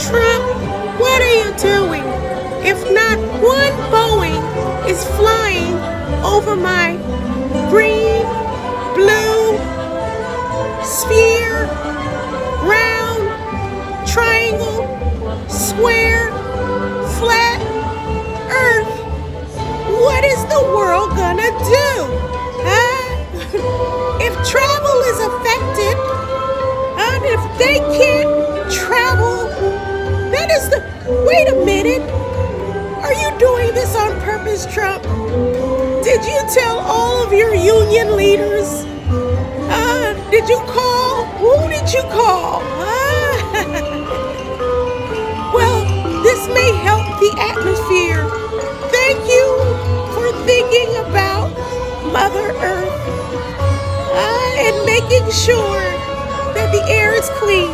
Trump, what are you doing? If not one Boeing is flying over my green, blue, sphere, round, triangle, square, flat, earth, what is the world gonna do? Huh? If travel is affected, and if they can't travel, that is the... Wait a minute. Are you doing this on purpose, Trump? Did you tell all of your union leaders? Did you call? Who did you call? Well, this may help the atmosphere. Thank you for thinking about Mother Earth and making sure that the air is clean.